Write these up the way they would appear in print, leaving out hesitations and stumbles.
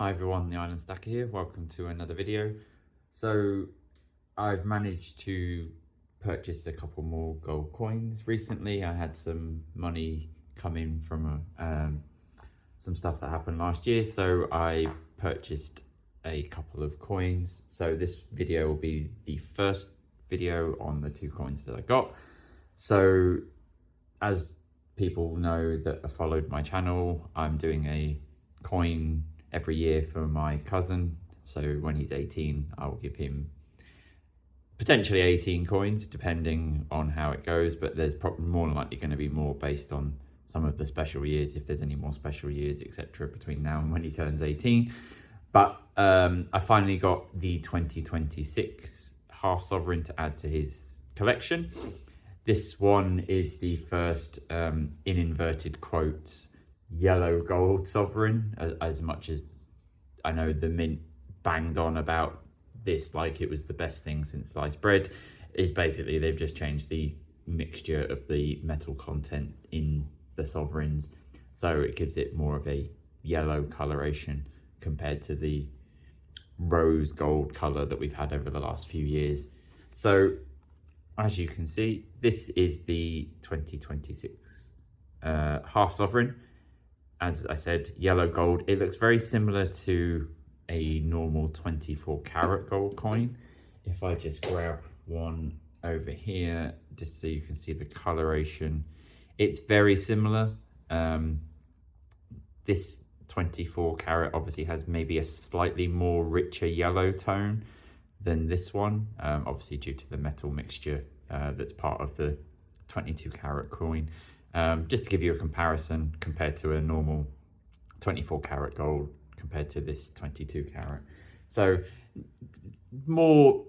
Hi everyone, the Island Stacker here. Welcome to another video. So I've managed to purchase a couple more gold coins recently. I had some money come in from some stuff that happened last year, so I purchased a couple of coins. So this video will be the first video on the two coins that I got. So as people know that have followed my channel, I'm doing a coin every year for my cousin. So when he's 18, I'll give him potentially 18 coins, depending on how it goes. But there's probably more than likely going to be more based on some of the special years, if there's any more special years, etc., between now and when he turns 18. But I finally got the 2026 half sovereign to add to his collection. This one is the first, in inverted quotes, yellow gold sovereign, as much as I know the mint banged on about this like it was the best thing since sliced bread. Is basically they've just changed the mixture of the metal content in the sovereigns, so it gives it more of a yellow coloration compared to the rose gold color that we've had over the last few years. So as you can see, this is the 2026 half sovereign. As I said, yellow gold. It looks very similar to a normal 24 karat gold coin. If I just grab one over here, just so you can see the coloration, it's very similar. This 24 karat obviously has maybe a slightly more richer yellow tone than this one, obviously due to the metal mixture that's part of the 22 karat coin. Just to give you a comparison compared to a normal 24 karat gold compared to this 22 karat. So more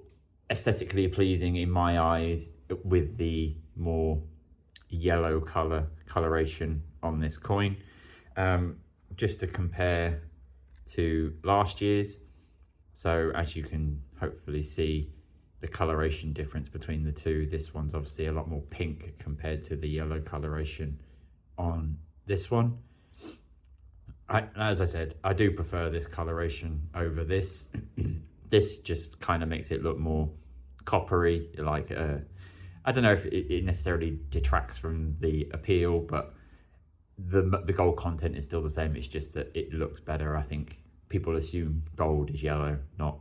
aesthetically pleasing in my eyes with the more yellow coloration on this coin. Just to compare to last year's. So as you can hopefully see, the coloration difference between the two, this one's obviously a lot more pink compared to the yellow coloration on this one. As I said, I do prefer this coloration over this. This just kind of makes it look more coppery, like I don't know if it necessarily detracts from the appeal, but the gold content is still the same. It's just that it looks better. I think people assume gold is yellow, not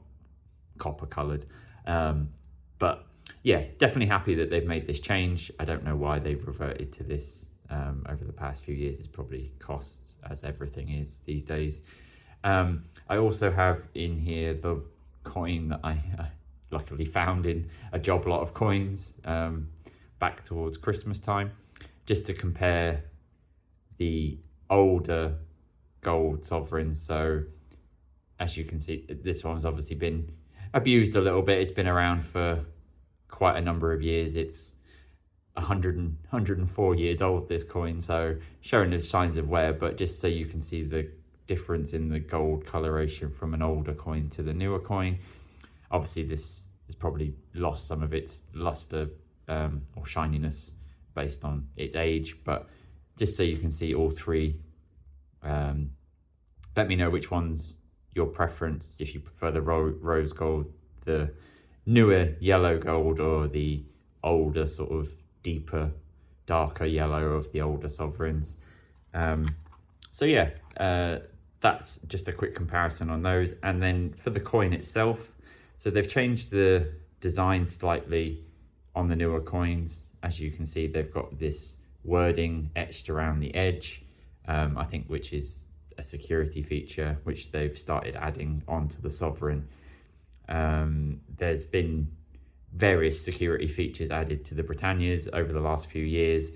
copper colored. But yeah, definitely happy that they've made this change. I don't know why they've reverted to this over the past few years. It's probably costs, as everything is these days. I also have in here the coin that I luckily found in a job lot of coins back towards Christmas time, just to compare the older gold sovereigns. So as you can see, this one's obviously been abused a little bit. It's been around for quite a number of years. It's 104 years old, this coin, so showing the signs of wear, but just so you can see the difference in the gold coloration from an older coin to the newer coin. Obviously this has probably lost some of its luster or shininess based on its age, but just so you can see all three. Let me know which one's your preference, if you prefer the rose gold, the newer yellow gold, or the older sort of deeper, darker yellow of the older sovereigns. So yeah, that's just a quick comparison on those. And then for the coin itself, so they've changed the design slightly on the newer coins. As you can see, they've got this wording etched around the edge, I think, which is a security feature which they've started adding onto the sovereign. There's been various security features added to the Britannias over the last few years,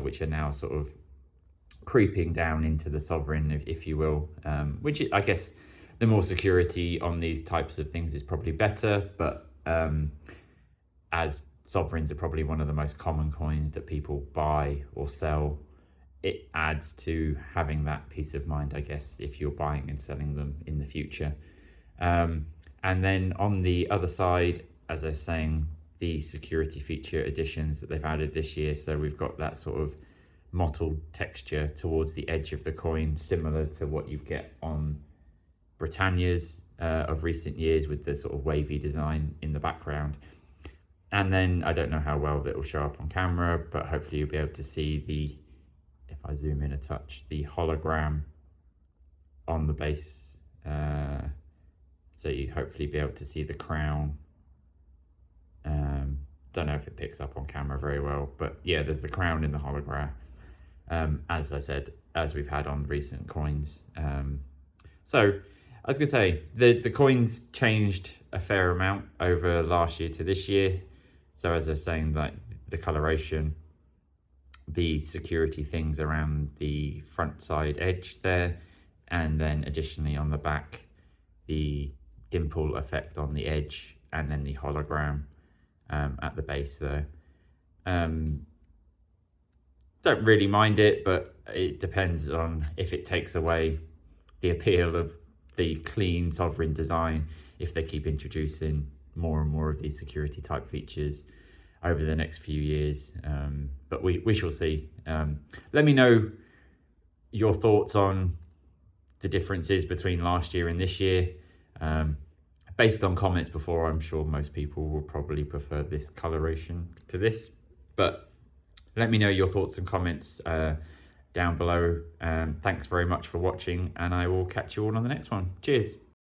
which are now sort of creeping down into the sovereign, if you will, which I guess the more security on these types of things is probably better, but as sovereigns are probably one of the most common coins that people buy or sell, it adds to having that peace of mind, I guess, if you're buying and selling them in the future. And then on the other side, as I was saying, the security feature additions that they've added this year. So we've got that sort of mottled texture towards the edge of the coin, similar to what you get on Britannias of recent years with the sort of wavy design in the background. And then I don't know how well that will show up on camera, but hopefully you'll be able to see the, if I zoom in a touch, the hologram on the base. So you hopefully be able to see the crown. Don't know if it picks up on camera very well, but yeah, there's the crown in the hologram. As I said, as we've had on recent coins. So I was gonna say, the coins changed a fair amount over last year to this year. So as I was saying, like the coloration, the security things around the front side edge there, and then additionally on the back, the dimple effect on the edge, and then the hologram at the base there. Don't really mind it, but it depends on if it takes away the appeal of the clean sovereign design, if they keep introducing more and more of these security type features over the next few years. But we shall see. Let me know your thoughts on the differences between last year and this year. Based on comments before, I'm sure most people will probably prefer this coloration to this, but let me know your thoughts and comments down below. Thanks very much for watching, and I will catch you all on the next one. Cheers.